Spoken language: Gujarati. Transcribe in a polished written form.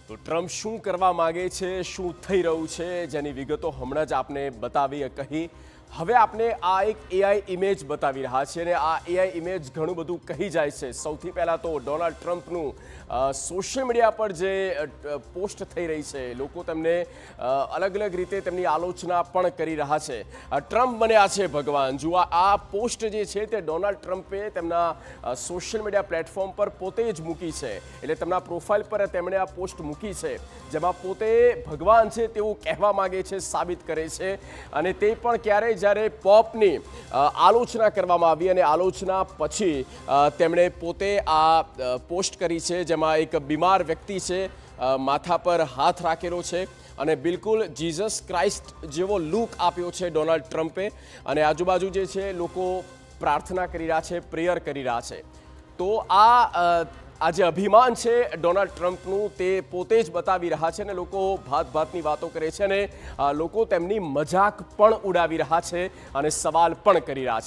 તો ટ્રમ્પ શું કરવા માગે છે, શું થઈ રહ્યું છે, જેની વિગતો હમણાં જ આપને બતાવી કહી. હવે આપણે આ એક એઆઈ ઇમેજ બતાવી રહ્યા છીએ અને આ એઆઈ ઇમેજ ઘણું બધું કહી જાય છે. સૌથી પહેલાં તો ડોનાલ્ડ ટ્રમ્પનું સોશિયલ મીડિયા પર જે પોસ્ટ થઈ રહી છે, લોકો તેમને અલગ અલગ રીતે તેમની આલોચના પણ કરી રહ્યા છે. ટ્રમ્પ બન્યા છે ભગવાન. જુઓ, આ પોસ્ટ જે છે તે ડોનાલ્ડ ટ્રમ્પે તેમના સોશિયલ મીડિયા પ્લેટફોર્મ પર પોતે જ મૂકી છે. એટલે તેમના પ્રોફાઇલ પર તેમણે આ પોસ્ટ મૂકી છે, જેમાં પોતે ભગવાન છે તેવું કહેવા માગે છે, સાબિત કરે છે. અને તે પણ ક્યારે, જ્યારે પોપની આલોચના કરવામાં આવી અને આલોચના પછી તેમણે પોતે આ પોસ્ટ કરી છે, જેમાં એક બીમાર વ્યક્તિ છે, માથા પર હાથ રાખેલો છે અને બિલકુલ જીસસ ક્રાઇસ્ટ જેવો લુક આપ્યો છે ડોનાલ્ડ ટ્રમ્પે. અને આજુબાજુ જે છે લોકો પ્રાર્થના કરી રહ્યા છે, પ્રેયર કરી રહ્યા છે. તો આ જે અભિમાન છે ડોનાલ્ડ ટ્રમ્પનું, તે પોતે જ બતાવી રહ્યા છે અને લોકો ભાતની વાતો કરે છે અને લોકો તેમની મજાક પણ ઉડાવી રહ્યા છે અને સવાલ પણ કરી રહ્યા છે.